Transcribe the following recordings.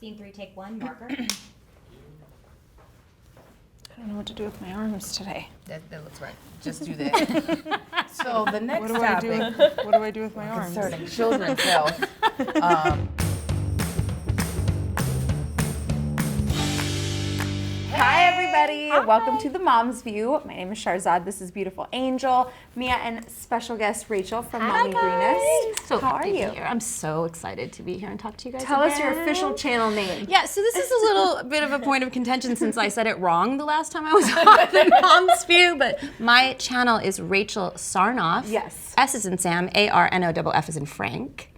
Scene 3, take 1, marker. I don't know what to do with my arms today. That looks right. Just do that. So the next topic. What do I do with my arms? Concerning children's health. Hi everybody, welcome to the Mom's View. My name is Sharzad, this is beautiful Angel, Mia, and special guest Rachel from Mommy Greenest. So how are happy to you? be here. I'm so excited to be here and talk to you guys Tell again. us your official channel name. Yeah, so this is a little bit of a point of contention since I said it wrong the last time I was on the Mom's View, but my channel is Rachel Sarnoff. Yes. S is in Sam, ARNOFF is in Frank.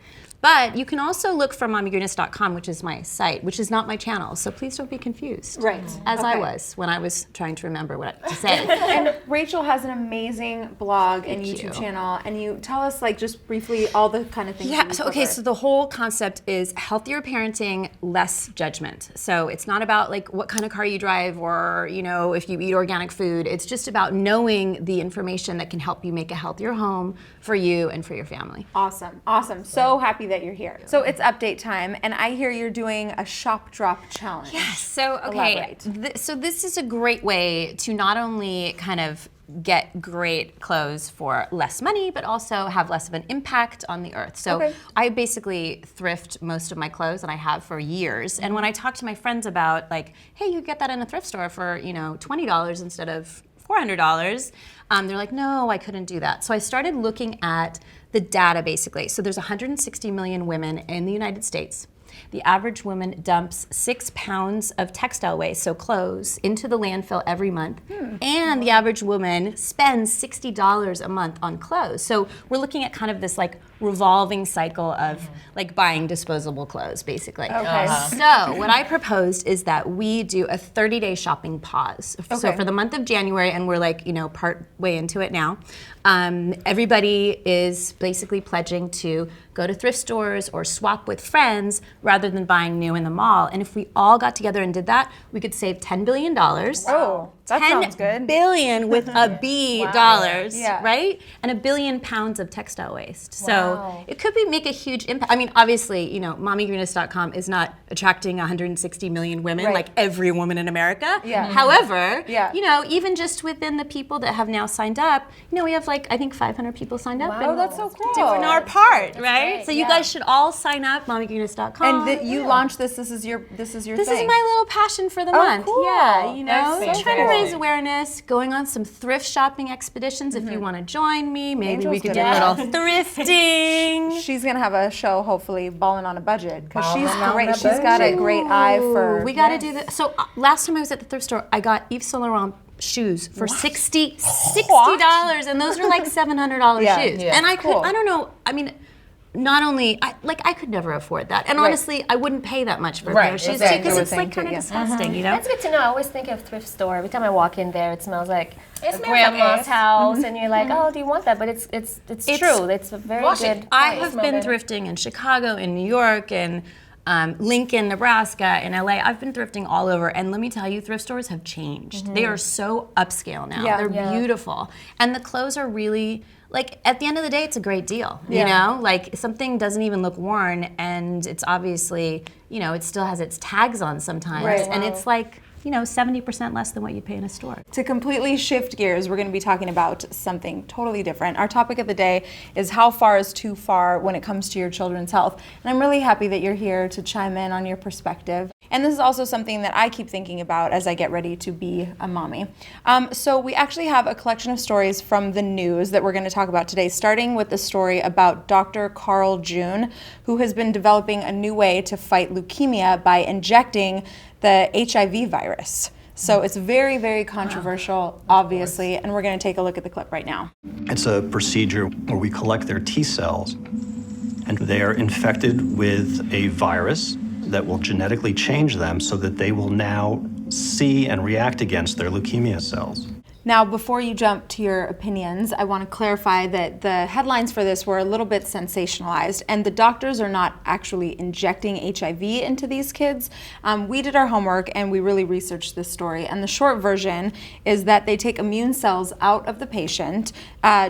But you can also look for mommygreenest.com, which is my site, which is not my channel, so please don't be confused. Right. As I Okay. was when I was trying to remember what to say. And Rachel has an amazing blog and Thank YouTube you. channel, and you tell us like just briefly all the kind of things that Yeah, you so okay, cover. so the whole concept is healthier parenting, less judgment. So it's not about like what kind of car you drive or, you know, if you eat organic food. It's just about knowing the information that can help you make a healthier home for you and for your family. Awesome, awesome. So happy that you're here. So it's update time, and I hear you're doing a shop drop challenge. Yes, so okay, Elaborate. so this is a great way to not only kind of get great clothes for less money, but also have less of an impact on the earth. So Okay. I basically thrift most of my clothes, and I have for years. And when I talk to my friends about like, hey, you get that in a thrift store for, you know, $20 instead of $400, they're like, no, I couldn't do that. So I started looking at the data basically. So there's 160 million women in the United States. The average woman dumps 6 pounds of textile waste, so clothes, into the landfill every month. And the average woman spends $60 a month on clothes. So we're looking at kind of this like revolving cycle of like buying disposable clothes, basically. Okay. So what I proposed is that we do a 30-day shopping pause. So Okay. for the month of January, and we're like, you know, part way into it now, everybody is basically pledging to go to thrift stores or swap with friends rather than buying new in the mall. And if we all got together and did that, we could save $10 billion. Oh, that sounds good. $10 billion with a B dollars, Yeah. right? And 1 billion pounds of textile waste. So it could make a huge impact. I mean, obviously, you know, mommygreenest.com is not attracting 160 million women Right. like every woman in America. Yeah. Mhm. However, Yeah. you know, even just within the people that have now signed up, you know, we have like, I think 500 people signed up. Oh, that's so cool. Doing our part, right? great, So you yeah. guys should all sign up, mommygreenest.com. And that you launched this. This is your This thing. is my little passion for the month. cool. Yeah, you know, That's trying to fantastic. raise awareness, going on some thrift shopping expeditions. If you want to join me, maybe we Angel's could do gonna- a little thrifting. She's gonna have a show, hopefully, balling on a budget, because she's Ballin' on great. a She's got a budget. great eye for. We got to do this. So last time I was at the thrift store, I got Yves Saint Laurent shoes for $60, and those are like $700 Yeah. shoes. Yeah. And I Cool. don't know. I mean. Not only, I could never afford that. And Right. honestly, I wouldn't pay that much for a Right, pair of shoes exactly. too, because I would it's like think kind too, of yeah. disgusting, you know? That's good to know. I always think of thrift store. Every time I walk in there, it smells like It a smells grandma's like house, and you're like, oh, do you want that? But it's true. It's a very Wash good. it. I place. have been thrifting in Chicago, in New York, in Lincoln, Nebraska, in LA. I've been thrifting all over, and let me tell you, thrift stores have changed. They are so upscale now. Yeah. They're Yeah. beautiful, and the clothes are really. Like, at the end of the day, it's a great deal, Yeah. you know? Like, something doesn't even look worn, and it's obviously, you know, it still has its tags on sometimes. Right. And it's like, you know, 70% less than what you pay in a store. To completely shift gears, we're going to be talking about something totally different. Our topic of the day is how far is too far when it comes to your children's health. And I'm really happy that you're here to chime in on your perspective. And this is also something that I keep thinking about as I get ready to be a mommy. So we actually have a collection of stories from the news that we're going to talk about today, starting with the story about Dr. Carl June, who has been developing a new way to fight leukemia by injecting the HIV virus. So it's very, very controversial, obviously, and we're going to take a look at the clip right now. It's a procedure where we collect their T cells, and they are infected with a virus that will genetically change them so that they will now see and react against their leukemia cells. Now, before you jump to your opinions, I want to clarify that the headlines for this were a little bit sensationalized, and the doctors are not actually injecting HIV into these kids. We did our homework and we really researched this story, and the short version is that they take immune cells out of the patient,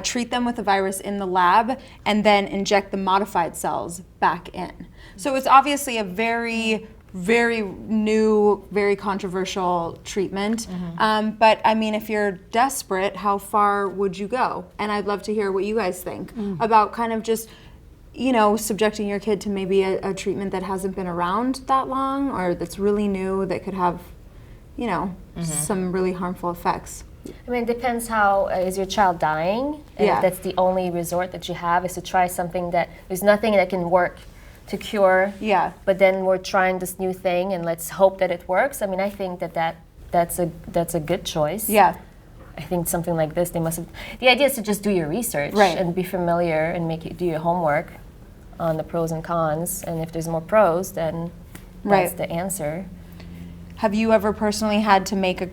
treat them with the virus in the lab, and then inject the modified cells back in. So it's obviously a very very new, very controversial treatment. But I mean, if you're desperate, how far would you go? And I'd love to hear what you guys think about kind of just, you know, subjecting your kid to maybe a treatment that hasn't been around that long or that's really new that could have, you know, some really harmful effects. I mean, it depends how, is your child dying? And if that's the only resort that you have, is to try something that, there's nothing that can work to cure. Yeah. But then we're trying this new thing and let's hope that it works. I mean, I think that's a good choice. Yeah. I think something like this, they must have, the idea is to just do your research and be familiar and do your homework on the pros and cons. And if there's more pros, then that's the answer. Have you ever personally had to make a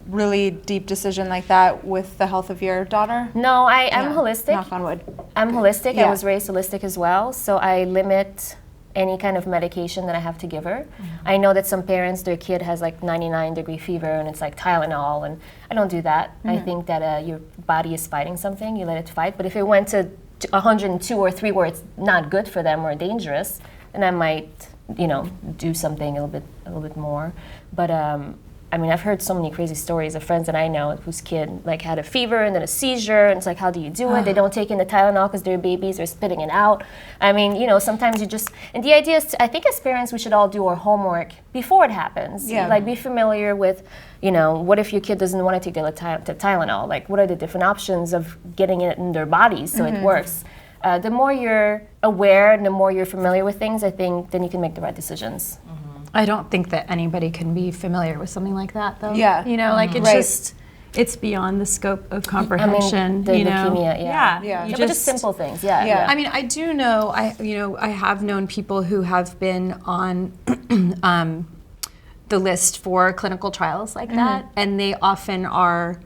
really deep decision like that with the health of your daughter? No, I'm holistic. Knock on wood. I'm holistic. Yeah. I was raised holistic as well, so I limit any kind of medication that I have to give her. I know that some parents, their kid has like 99-degree fever and it's like Tylenol, and I don't do that. I think that your body is fighting something, you let it fight. But if it went to 102 or 3 where it's not good for them or dangerous, then I might, you know, do something a little bit more. But I mean, I've heard so many crazy stories of friends that I know whose kid like had a fever and then a seizure, and it's like, how do you do it? They don't take in the Tylenol because they're babies, they're spitting it out. I mean, you know, sometimes you just, and the idea is, I think as parents, we should all do our homework before it happens. Yeah. Like, be familiar with, you know, what if your kid doesn't want to take the Tylenol? Like, what are the different options of getting it in their bodies so it works? The more you're aware and the more you're familiar with things, I think then you can make the right decisions. I don't think that anybody can be familiar with something like that, though. Yeah. You know, like it's just, it's beyond the scope of comprehension. The you know? leukemia, Yeah. Yeah, but just simple things, yeah. I mean, I do know, I have known people who have been on the list for clinical trials like that, and they often are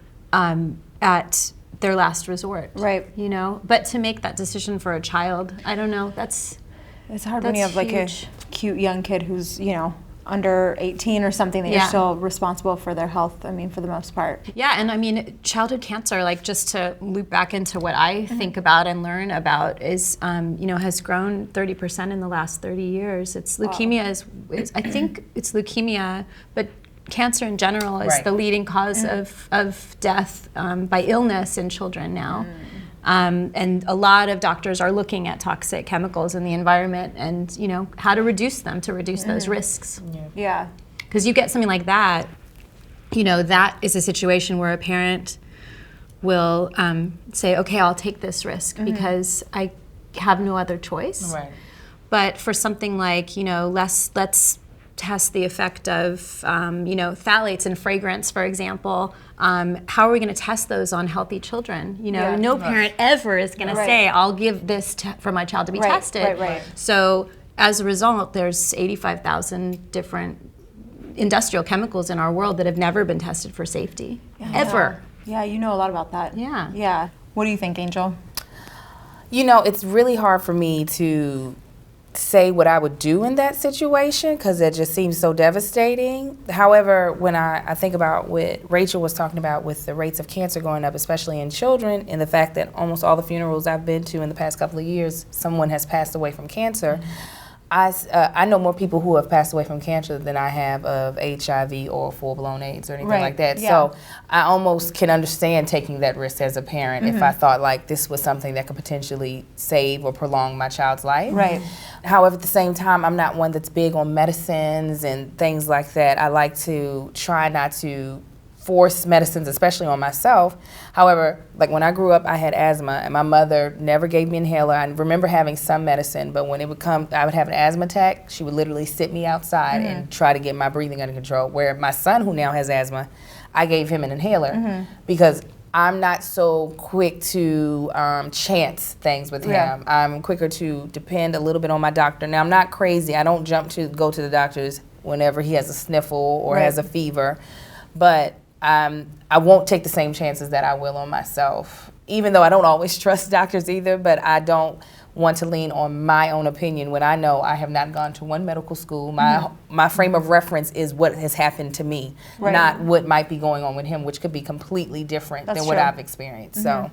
at their last resort. Right. You know, but to make that decision for a child, I don't know, It's hard when you have like huge. a cute young kid who's, you know, under 18 or something that you're still responsible for their health, I mean, for the most part. Yeah, and I mean, childhood cancer, like just to loop back into what I think about and learn about is, you know, has grown 30% in the last 30 years. It's leukemia is I think it's leukemia, but cancer in general is the leading cause of death by illness in children now. And a lot of doctors are looking at toxic chemicals in the environment and, you know, how to reduce them, to reduce those risks. Yeah. Because you get something like that, you know, that is a situation where a parent will say, okay, I'll take this risk because I have no other choice. Right. But for something like, you know, let's test the effect of, you know, phthalates and fragrance, for example. How are we going to test those on healthy children? You know, no parent ever is going to say, I'll give this for my child to be tested. Right. So as a result, there's 85,000 different industrial chemicals in our world that have never been tested for safety, ever. Yeah, you know a lot about that. Yeah. Yeah. What do you think, Angel? You know, it's really hard for me to say what I would do in that situation because it just seems so devastating. However, when I think about what Rachel was talking about with the rates of cancer going up, especially in children, and the fact that almost all the funerals I've been to in the past couple of years, someone has passed away from cancer. I know more people who have passed away from cancer than I have of HIV or full-blown AIDS or anything like that. Yeah. So I almost can understand taking that risk as a parent if I thought like this was something that could potentially save or prolong my child's life. Right. However, at the same time, I'm not one that's big on medicines and things like that. I like to try not to force medicines, especially on myself. However, like when I grew up, I had asthma, and my mother never gave me inhaler. I remember having some medicine, but when it would come, I would have an asthma attack. She would literally sit me outside and try to get my breathing under control. Where my son, who now has asthma, I gave him an inhaler because I'm not so quick to chance things with him. I'm quicker to depend a little bit on my doctor. Now, I'm not crazy. I don't jump to go to the doctors whenever he has a sniffle or has a fever, but I won't take the same chances that I will on myself, even though I don't always trust doctors either, but I don't want to lean on my own opinion when I know I have not gone to one medical school. My frame of reference is what has happened to me, not what might be going on with him, which could be completely different than what I've experienced. So,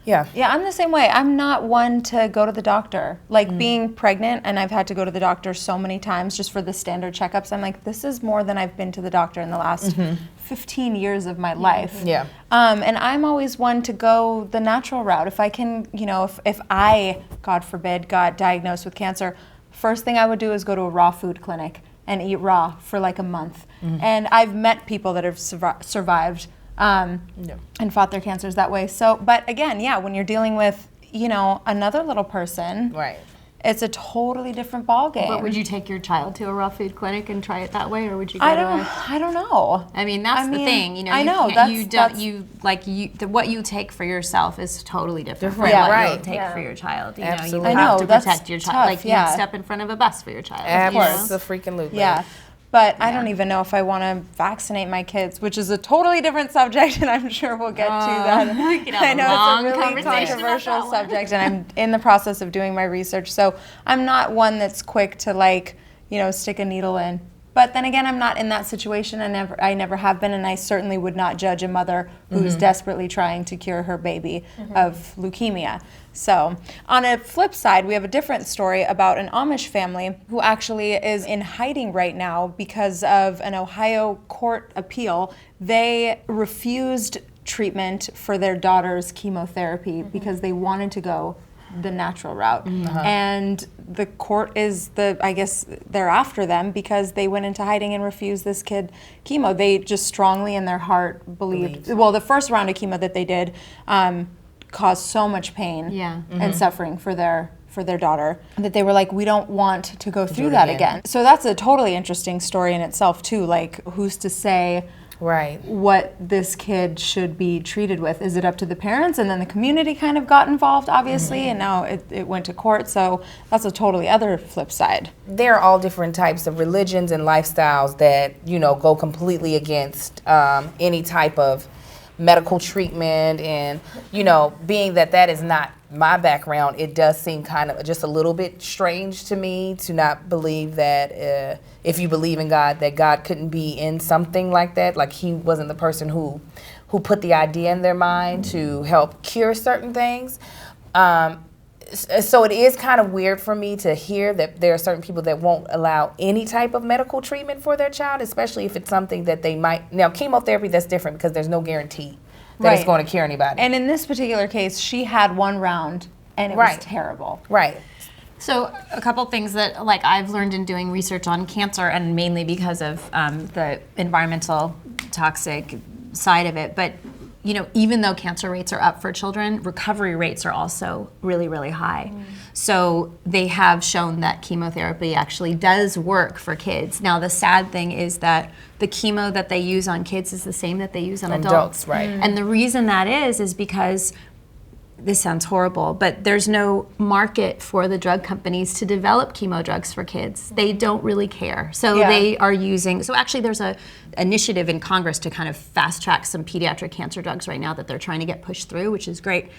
Yeah. Yeah, I'm the same way. I'm not one to go to the doctor. Like being pregnant, and I've had to go to the doctor so many times just for the standard checkups. I'm like, this is more than I've been to the doctor in the last 15 years of my life. Yeah. And I'm always one to go the natural route. If I can, you know, if I, God forbid, got diagnosed with cancer, first thing I would do is go to a raw food clinic and eat raw for like a month. And I've met people that have survived and fought their cancers that way. So, but again, yeah, when you're dealing with, you know, another little person, Right. it's a totally different ballgame. But would you take your child to a raw food clinic and try it that way, or would you go I to don't know. I mean, that's the thing, you know. I you know, can't- what you take for yourself is totally different from Yeah, what right. you'll take for your child. You Absolutely. know, you I have know, to that's protect your child. tough, Like yeah. you'd step in front of a bus for your child. Of you know? course, the freaking loop. Yeah. But I don't even know if I want to vaccinate my kids, which is a totally different subject, and I'm sure we'll get to that. we could have I a know long it's a really conversation about controversial that one. subject, and I'm in the process of doing my research, so I'm not one that's quick to, like, you know, stick a needle in. But then again, I'm not in that situation. I never have been, and I certainly would not judge a mother who's desperately trying to cure her baby of leukemia. So, on a flip side, we have a different story about an Amish family who actually is in hiding right now because of an Ohio court appeal. They refused treatment for their daughter's chemotherapy because they wanted to go the natural route. And the court is I guess they're after them because they went into hiding and refused this kid chemo. They just strongly in their heart believed. Well, the first round of chemo that they did caused so much pain and suffering for their daughter that they were like, we don't want to go through that again. So that's a totally interesting story in itself too. Like, who's to say what this kid should be treated with? Is it up to the parents? And then the community kind of got involved, obviously, and now it went to court. So that's a totally other flip side. There are all different types of religions and lifestyles that, you know, go completely against any type of medical treatment. And, you know, being that is not my background, it does seem kind of just a little bit strange to me to not believe that if you believe in God, that God couldn't be in something like that. Like, he wasn't the person who put the idea in their mind to help cure certain things. So it is kind of weird for me to hear that there are certain people that won't allow any type of medical treatment for their child, especially if it's something that they might. Now, chemotherapy, that's different because there's no guarantee that it's going to cure anybody. And in this particular case, she had one round and it was terrible. Right. So a couple things that, like, I've learned in doing research on cancer, and mainly because of the environmental toxic side of it, but you know, even though cancer rates are up for children, recovery rates are also really, really high. So they have shown that chemotherapy actually does work for kids. Now, the sad thing is that the chemo that they use on kids is the same that they use on adults. Right. And the reason that is because, this sounds horrible, but there's no market for the drug companies to develop chemo drugs for kids. They don't really care. So they are using, so actually there's a initiative in Congress to kind of fast track some pediatric cancer drugs right now that they're trying to get pushed through, which is great.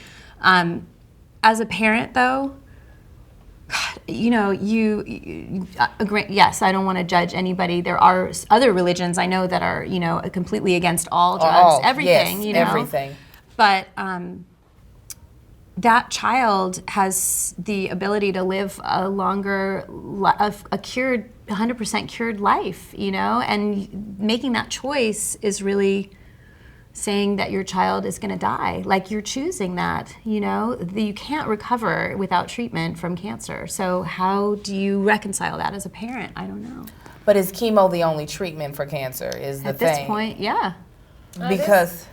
As a parent though, you know, yes, I don't want to judge anybody. There are other religions I know that are, you know, completely against all drugs, everything, yes, you know. everything. But that child has the ability to live a longer, a cured, 100% cured life, you know, and making that choice is really saying that your child is going to die. Like, you're choosing that, you know. You can't recover without treatment from cancer. So how do you reconcile that as a parent? I don't know. But is chemo the only treatment for cancer is the thing? At this point, yeah. Because...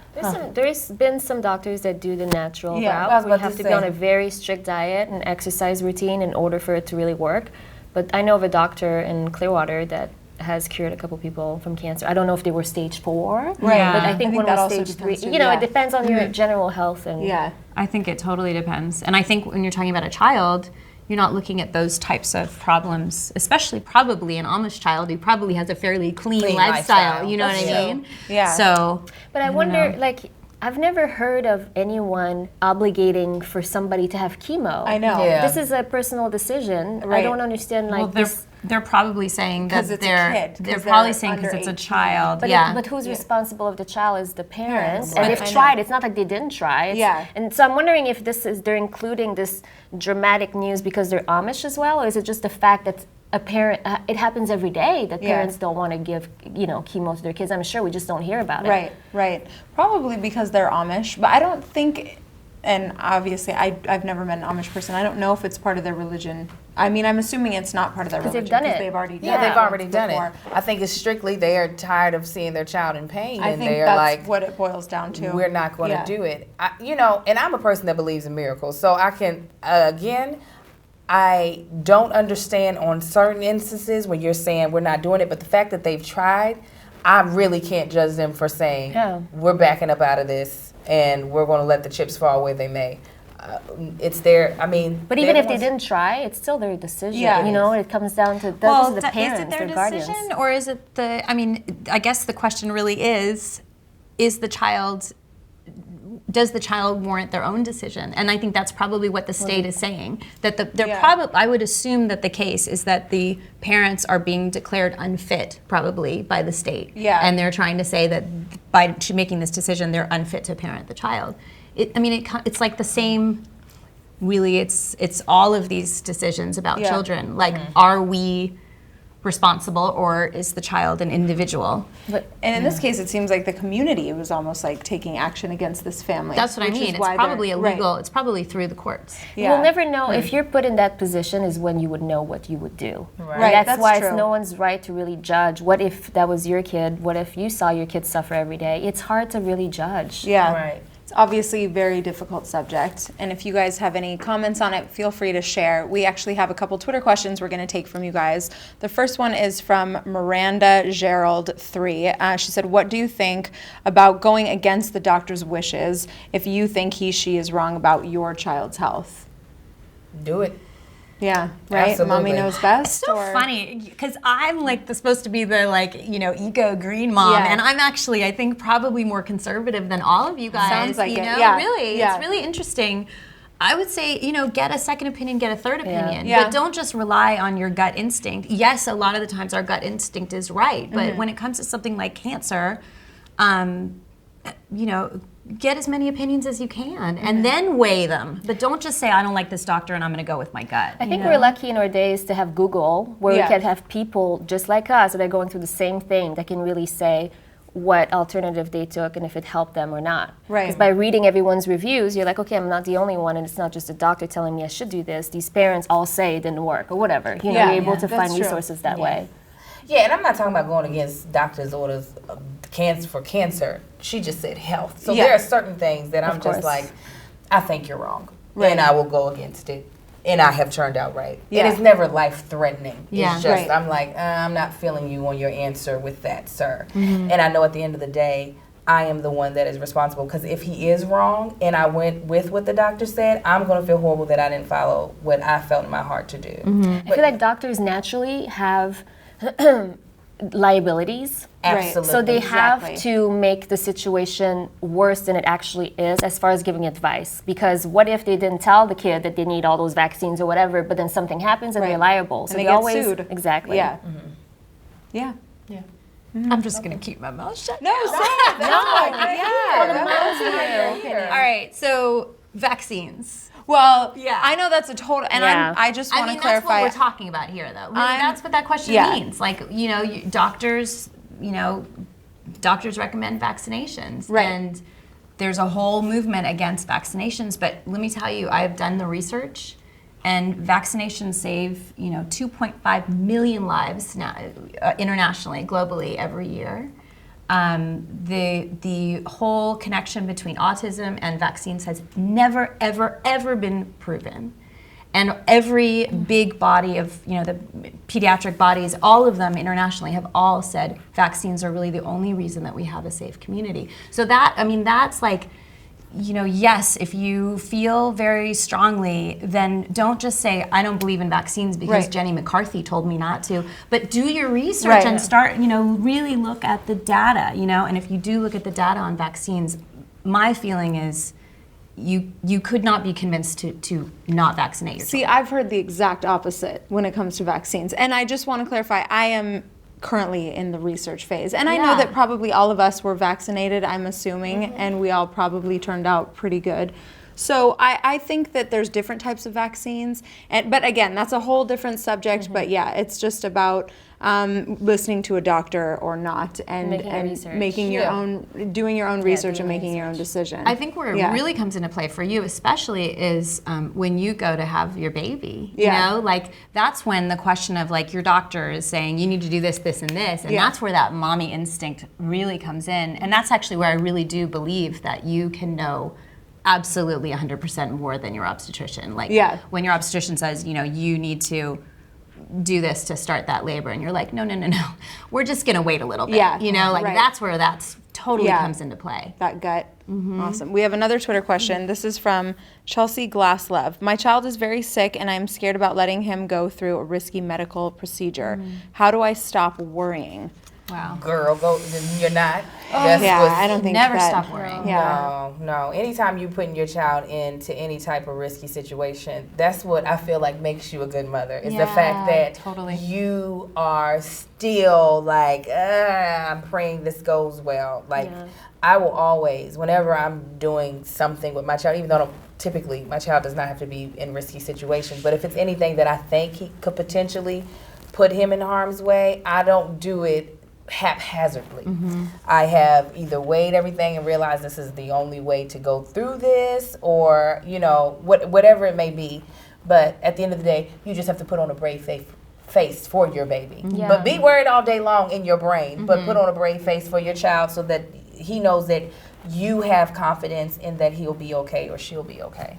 There's been some doctors that do the natural I was route. about We to have to say. be on a very strict diet and exercise routine in order for it to really work. But I know of a doctor in Clearwater that has cured a couple people from cancer. I don't know if they were stage 4, Right. but I think one that was also stage 3. depends too, You know, yeah. it depends on your general health and I think it totally depends. And I think when you're talking about a child, you're not looking at those types of problems, especially probably an Amish child who probably has a fairly clean lifestyle, you know what I mean? Yeah. So, But I wonder, like, I've never heard of anyone obligating for somebody to have chemo. I know. Yeah. This is a personal decision. I Right. don't understand, like, well, there this. They're probably saying that 'Cause it's a kid, 'cause they're probably they're saying because under it's a 18. child. But, yeah. but who's responsible of the child is the parents. Parents. And Right. they've I know. tried. It's not like they didn't try. Yeah. And so I'm wondering if they're including this dramatic news because they're Amish as well, or is it just the fact that a parent, it happens every day that Yeah. parents don't want to give, chemo to their kids. I'm sure we just don't hear about it. Right, right. Probably because they're Amish, but I don't think, and obviously I've never met an Amish person. I don't know if it's part of their religion. I mean, I'm assuming it's not part of their 'Cause religion. they've done it. They've already done Yeah, they've it already once done before. it. I think it's strictly they are tired of seeing their child in pain, I and think they're that's like, what it boils down to. we're not going to Yeah. do it. And I'm a person that believes in miracles, so I can again. I don't understand on certain instances when you're saying we're not doing it, but the fact that they've tried, I really can't judge them for saying we're backing up out of this and we're going to let the chips fall where they may. It's their, But even if they didn't try, it's still their decision. Yeah. It comes down to those are the parents, is it their their guardians. decision, or is it I guess the question really is does the child warrant their own decision? And I think that's probably what the state is saying. That I would assume that the case is that the parents are being declared unfit, probably by the state. Yeah. And they're trying to say that by making this decision, they're unfit to parent the child. It's like the same. Really, it's all of these decisions about children. Like, are we responsible, or is the child an individual? And in this case, it seems like the community was almost like taking action against this family. That's what I which is mean. It's why probably they're- illegal. right. It's probably through the courts. Yeah. You'll never know if you're put in that position is when you would know what you would do. Right. Right, That's that's why true. it's no one's right to really judge. What if that was your kid? What if you saw your kid suffer every day? It's hard to really judge. Yeah. Right. It's obviously a very difficult subject. And if you guys have any comments on it, feel free to share. We actually have a couple Twitter questions we're going to take from you guys. The first one is from Miranda Gerald 3. She said, what do you think about going against the doctor's wishes if you think she is wrong about your child's health? Do it. Yeah, right? Absolutely. Mommy knows best? It's so funny because I'm supposed to be the eco green mom, Yeah. and I'm actually I think probably more conservative than all of you guys. Sounds like you it, know, yeah. really, Yeah. it's really interesting. I would say, get a second opinion, get a third opinion, Yeah. but don't just rely on your gut instinct. Yes, a lot of the times our gut instinct is right, but when it comes to something like cancer, get as many opinions as you can and then weigh them. But don't just say, I don't like this doctor and I'm going to go with my gut. I think we're lucky in our days to have Google, where we can have people just like us that are going through the same thing that can really say what alternative they took and if it helped them or not. Right. Because by reading everyone's reviews, you're like, okay, I'm not the only one, and it's not just a doctor telling me I should do this. These parents all say it didn't work or whatever. You're able to that's find true. resources that way. Yeah, and I'm not talking about going against doctors' orders for cancer. She just said health. So there are certain things that I'm just like, I think you're wrong. Right. And I will go against it. And I have turned out right. Yeah. And it's never life-threatening. Yeah. It's just, Right. I'm like, I'm not feeling you on your answer with that, sir. And I know at the end of the day, I am the one that is responsible. Because if he is wrong and I went with what the doctor said, I'm going to feel horrible that I didn't follow what I felt in my heart to do. I feel like doctors naturally have liabilities. Absolutely. So they Exactly. have to make the situation worse than it actually is as far as giving advice. Because what if they didn't tell the kid that they need all those vaccines or whatever, but then something happens and they're liable. So And they they get always sued. Exactly. Yeah. Yeah. I'm just going to keep my mouth shut. No, say it. Yeah. All right, so vaccines. Well, Yeah. I know that's a total, and Yeah. I just want to that's clarify. what we're talking about here, though. Really, I'm- that's what that question yeah. means. Doctors, doctors recommend vaccinations. Right. And there's a whole movement against vaccinations. But let me tell you, I've done the research, and vaccinations save, 2.5 million lives now, internationally, globally, every year. The whole connection between autism and vaccines has never, ever, ever been proven. And every big body of, the pediatric bodies, all of them internationally have all said vaccines are really the only reason that we have a safe community. So that's like, yes, if you feel very strongly, then don't just say, I don't believe in vaccines because Right. Jenny McCarthy told me not to, but do your research Right. and start, really look at the data, and if you do look at the data on vaccines, my feeling is you could not be convinced to not vaccinate your See, children. I've heard the exact opposite when it comes to vaccines. And I just want to clarify, I am currently in the research phase. And I know that probably all of us were vaccinated, I'm assuming, and we all probably turned out pretty good. So I think that there's different types of vaccines. But again, that's a whole different subject. But yeah, it's just about listening to a doctor or not, and making your own, doing your own research and making your own decision. I think where it really comes into play for you, especially, is when you go to have your baby. You know, like that's when the question of like your doctor is saying you need to do this, this, and this, and that's where that mommy instinct really comes in. And that's actually where I really do believe that you can know absolutely 100% more than your obstetrician. Like when your obstetrician says, you know, you need to do this to start that labor, and you're like, no, we're just gonna wait a little bit. You know, like that's where that's totally comes into play. That gut. Awesome. We have another Twitter question. This is from Chelsea Glasslove. My child is very sick and I'm scared about letting him go through a risky medical procedure. How do I stop worrying? Wow. Girl, go. You're not. I don't think never that, stop worrying. No. Anytime you're putting your child into any type of risky situation, that's what I feel like makes you a good mother. Is the fact that you are still like, I'm praying this goes well. Like, I will always, whenever I'm doing something with my child, even though typically my child does not have to be in risky situations, but if it's anything that I think he could potentially put him in harm's way, I don't do it haphazardly. I have either weighed everything and realized this is the only way to go through this, or you know, whatever it may be. But at the end of the day, you just have to put on a brave face for your baby. But be worried all day long in your brain, but put on a brave face for your child so that he knows that you have confidence in that he'll be okay or she'll be okay.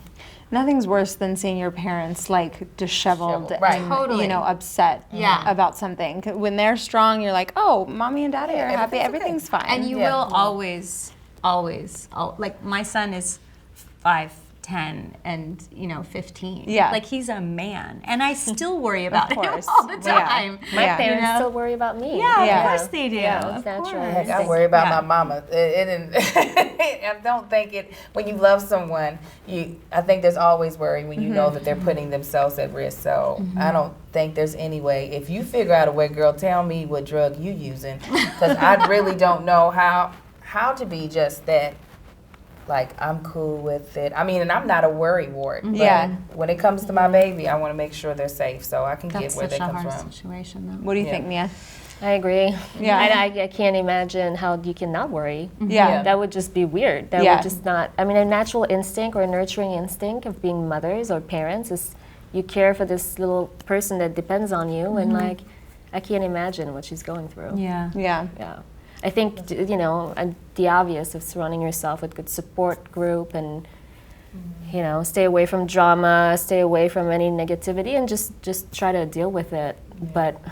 Nothing's worse than seeing your parents like disheveled and you know, upset about something. When they're strong, you're like, oh, mommy and daddy are happy, everything's fine. And you will always, like my son is 5'10" and, you know, 15. Like he's a man, and I still worry about him all the time. My parents still worry about me. Of course they do. It's natural. Heck, I worry about my mama. I don't think it. When you love someone, I think there's always worry when you know that they're putting themselves at risk. So I don't think there's any way. If you figure out a way, girl, tell me what drug you using, because I really don't know how to be just that. Like, I'm cool with it. I mean, and I'm not a worry wart. But when it comes to my baby, I want to make sure they're safe, so I can get where they come from. That's such a hard situation, though. What do you think, Mia? I agree. I can't imagine how you can not worry. That would just be weird. That would just not. I mean, a natural instinct or a nurturing instinct of being mothers or parents is you care for this little person that depends on you, and like, I can't imagine what she's going through. Yeah. I think, you know, the obvious of surrounding yourself with good support group and, you know, stay away from drama, stay away from any negativity, and just try to deal with it. But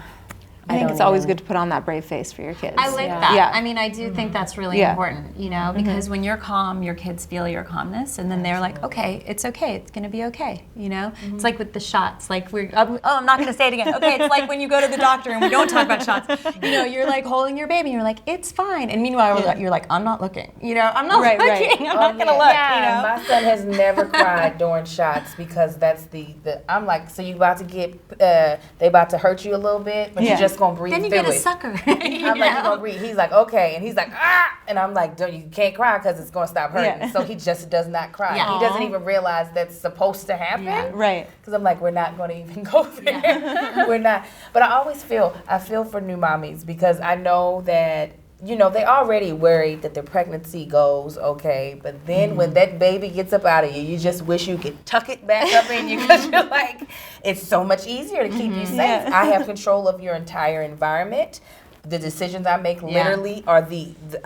I think it's always good to put on that brave face for your kids. I like that. I mean, I do think that's really important, you know, because when you're calm, your kids feel your calmness, and then they're like, okay, it's going to be okay, you know? It's like with the shots, like I'm not going to say it again. Okay, it's like when you go to the doctor and we don't talk about shots. You know, you're like holding your baby and you're like, it's fine. And meanwhile, you're like, I'm not looking, you know? I'm not looking. I'm not going to look, you know? My son has never cried during shots because that's the I'm like, so you about to get, they about to hurt you a little bit, but you just gonna breathe then you through get a it. sucker. I'm like, you gonna breathe. He's like, okay, and he's like, ah, and I'm like, you can't cry because it's gonna stop hurting. So he just does not cry. He doesn't even realize that's supposed to happen. Because I'm like, we're not gonna even go there. We're not. But I always feel for new mommies because I know that, you know, they already worried that their pregnancy goes okay, but then when that baby gets up out of you, you just wish you could tuck it back up in you because you're like, it's so much easier to keep you safe. I have control of your entire environment. The decisions I make literally are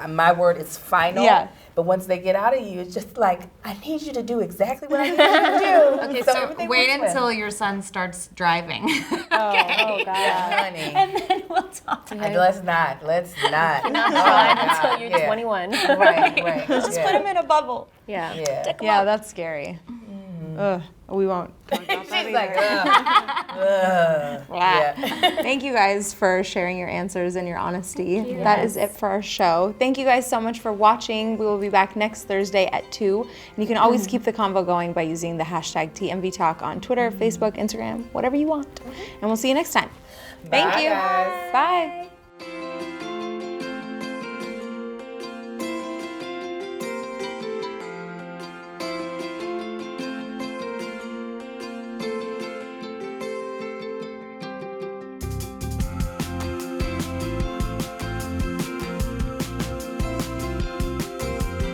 my word is final. But once they get out of you, it's just like, I need you to do exactly what I need you to do. Okay, so wait until your son starts driving. Oh, God. Honey. And then we'll talk. Let's not. Until you're 21. Right. Just put him in a bubble. Yeah. Yeah, that's scary. We won't talk about that She's like, either. Thank you guys for sharing your answers and your honesty. That is it for our show. Thank you guys so much for watching. We will be back next Thursday at 2. And you can always keep the convo going by using the hashtag TMV Talk on Twitter, Facebook, Instagram, whatever you want. And we'll see you next time. Thank you. guys. Bye.